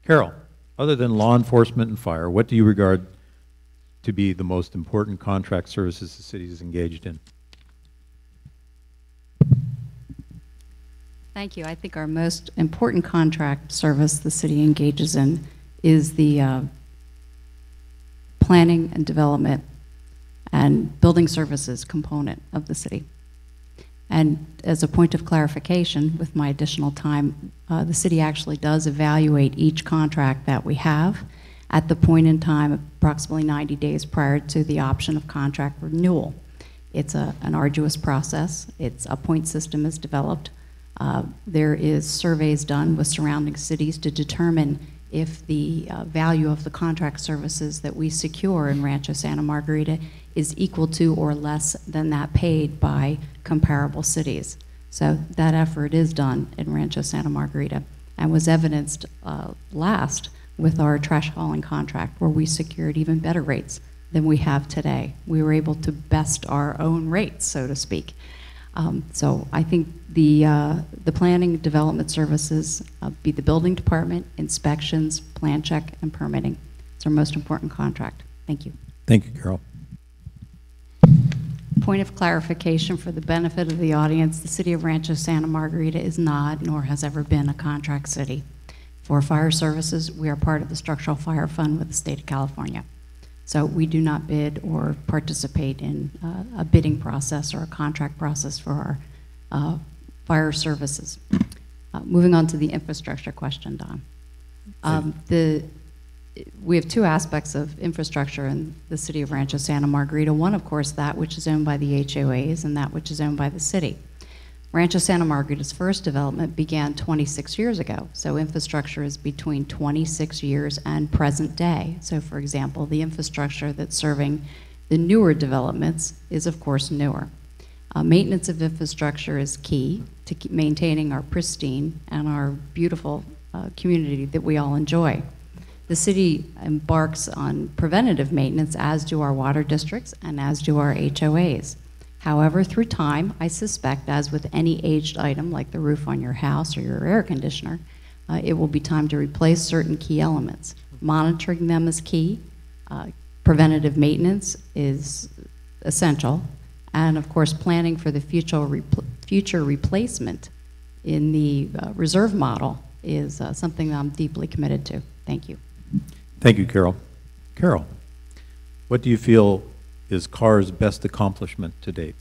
Carol, other than law enforcement and fire, what do you regard to be the most important contract services the city is engaged in? Thank you. I think our most important contract service the city engages in is the planning and development and building services component of the city. And as a point of clarification, with my additional time, the city actually does evaluate each contract that we have at the point in time, approximately 90 days prior to the option of contract renewal. It's an arduous process. A point system is developed. There is surveys done with surrounding cities to determine if the value of the contract services that we secure in Rancho Santa Margarita is equal to or less than that paid by comparable cities. So that effort is done in Rancho Santa Margarita and was evidenced last with our trash hauling contract, where we secured even better rates than we have today. We were able to best our own rates, so to speak. So I think the planning development services, be the building department, inspections, plan check, and permitting. It's our most important contract. Thank you. Thank you, Carol. Point of clarification for the benefit of the audience, the city of Rancho Santa Margarita is not, nor has ever been, a contract city. For fire services, we are part of the Structural Fire Fund with the state of California. So we do not bid or participate in a bidding process or a contract process for our fire services. Moving on to the infrastructure question, Don. We have two aspects of infrastructure in the city of Rancho Santa Margarita. One, of course, that which is owned by the HOAs and that which is owned by the city. Rancho Santa Margarita's first development began 26 years ago, so infrastructure is between 26 years and present day. So for example, the infrastructure that's serving the newer developments is of course newer. Maintenance of infrastructure is key to keep maintaining our pristine and our beautiful community that we all enjoy. The city embarks on preventative maintenance, as do our water districts and as do our HOAs. However, through time, I suspect, as with any aged item like the roof on your house or your air conditioner, it will be time to replace certain key elements. Monitoring them is key. Preventative maintenance is essential. And of course, planning for the future replacement in the reserve model is something that I'm deeply committed to. Thank you. Thank you, Carol. Carol, what do you feel is CAR's best accomplishment to date?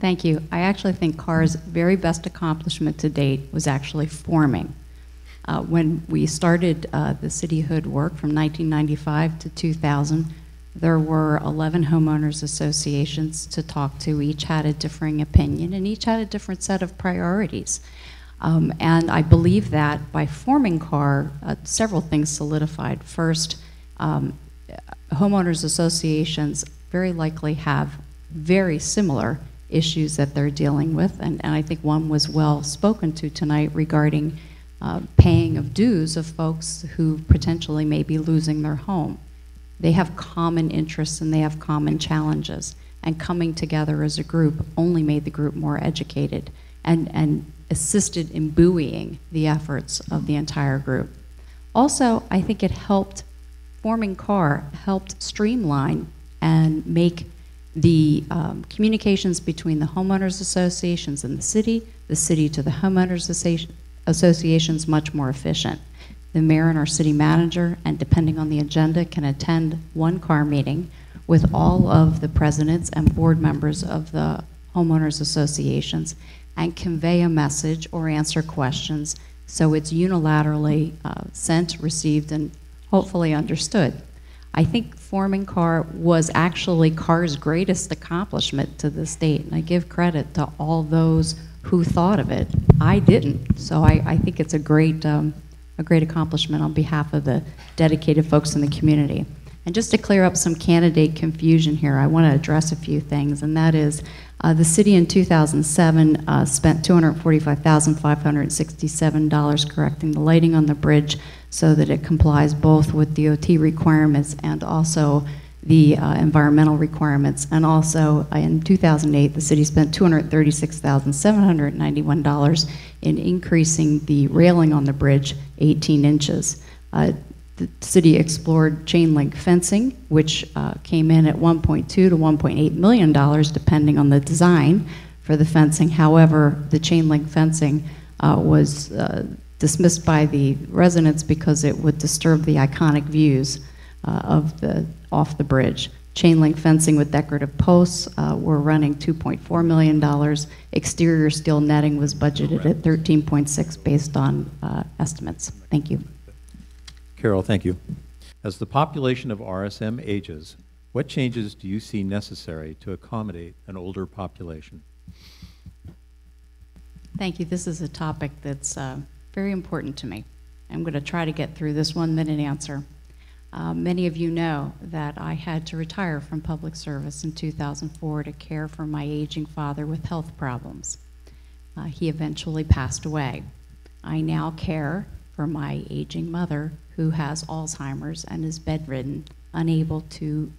Thank you. I actually think CAR's very best accomplishment to date was actually forming. When we started the cityhood work from 1995 to 2000, there were 11 homeowners associations to talk to. Each had a differing opinion and each had a different set of priorities. And I believe that by forming CAR, several things solidified. First, homeowners associations very likely have very similar issues that they're dealing with, and I think one was well spoken to tonight regarding paying of dues of folks who potentially may be losing their home. They have common interests and they have common challenges, and coming together as a group only made the group more educated and assisted in buoying the efforts of the entire group. Also, I think it helped, forming CAR helped streamline and make the communications between the homeowners associations and the city to the homeowners associations much more efficient. The mayor and our city manager, and depending on the agenda, can attend one CAR meeting with all of the presidents and board members of the homeowners associations and convey a message or answer questions so it's unilaterally sent, received, and hopefully understood. I think forming CAR was actually CAR's greatest accomplishment to this date, and I give credit to all those who thought of it. I didn't, so I think it's a great accomplishment on behalf of the dedicated folks in the community. And just to clear up some candidate confusion here, I want to address a few things, and that is the city in 2007 spent $245,567 correcting the lighting on the bridge so that it complies both with DOT requirements and also the environmental requirements. And also, in 2008, the city spent $236,791 in increasing the railing on the bridge 18 inches. The city explored chain link fencing, which came in at $1.2 to $1.8 million, depending on the design for the fencing. However, the chain link fencing was dismissed by the residents because it would disturb the iconic views off the bridge. Chain link fencing with decorative posts were running $2.4 million. Exterior steel netting was budgeted at $13.6 based on estimates. Thank you. Carol, thank you. As the population of RSM ages, what changes do you see necessary to accommodate an older population? Thank you. This is a topic that's very important to me. I'm going to try to get through this 1-minute answer. Many of you know that I had to retire from public service in 2004 to care for my aging father with health problems. He eventually passed away. I now care for my aging mother who has Alzheimer's and is bedridden, unable to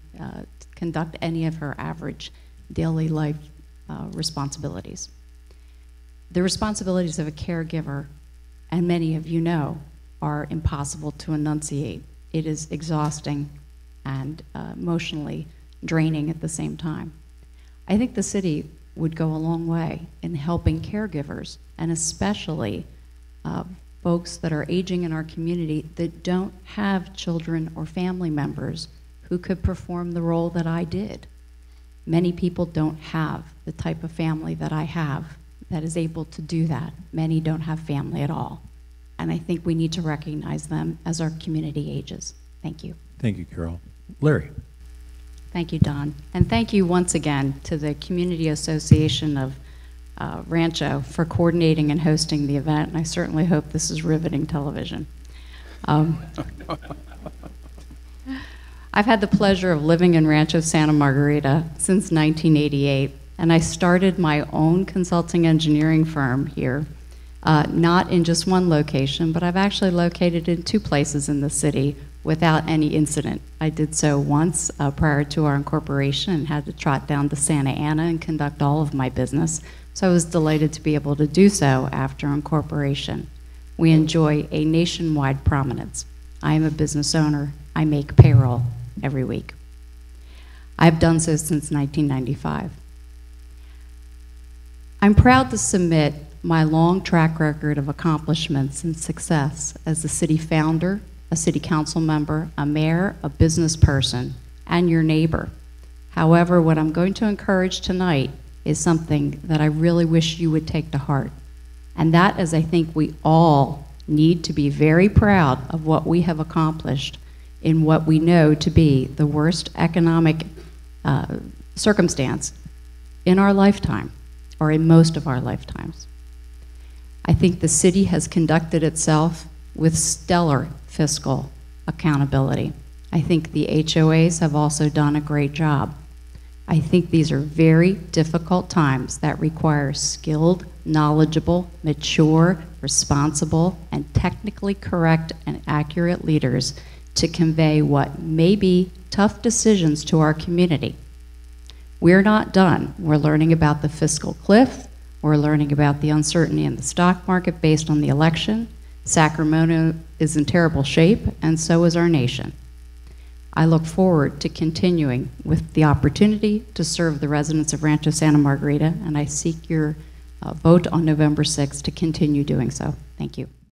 conduct any of her average daily life responsibilities. The responsibilities of a caregiver, and many of you know, are impossible to enunciate. It is exhausting and emotionally draining at the same time. I think the city would go a long way in helping caregivers, and especially folks that are aging in our community that don't have children or family members who could perform the role that I did. Many people don't have the type of family that I have that is able to do that. Many don't have family at all. And I think we need to recognize them as our community ages. Thank you. Thank you, Carol. Larry. Thank you, Don. And thank you once again to the Community Association of Rancho for coordinating and hosting the event, and I certainly hope this is riveting television. I've had the pleasure of living in Rancho Santa Margarita since 1988, and I started my own consulting engineering firm here, not in just one location, but I've actually located in 2 places in the city without any incident. I did so once prior to our incorporation and had to trot down to Santa Ana and conduct all of my business. So I was delighted to be able to do so after incorporation. We enjoy a nationwide prominence. I am a business owner. I make payroll every week. I've done so since 1995. I'm proud to submit my long track record of accomplishments and success as a city founder, a city council member, a mayor, a business person, and your neighbor. However, what I'm going to encourage tonight is something that I really wish you would take to heart. And that is, I think we all need to be very proud of what we have accomplished in what we know to be the worst economic circumstance in our lifetime, or in most of our lifetimes. I think the city has conducted itself with stellar fiscal accountability. I think the HOAs have also done a great job. I think these are very difficult times that require skilled, knowledgeable, mature, responsible, and technically correct and accurate leaders to convey what may be tough decisions to our community. We're not done. We're learning about the fiscal cliff. We're learning about the uncertainty in the stock market based on the election. Sacramento is in terrible shape, and so is our nation. I look forward to continuing with the opportunity to serve the residents of Rancho Santa Margarita, and I seek your vote on November 6th to continue doing so. Thank you.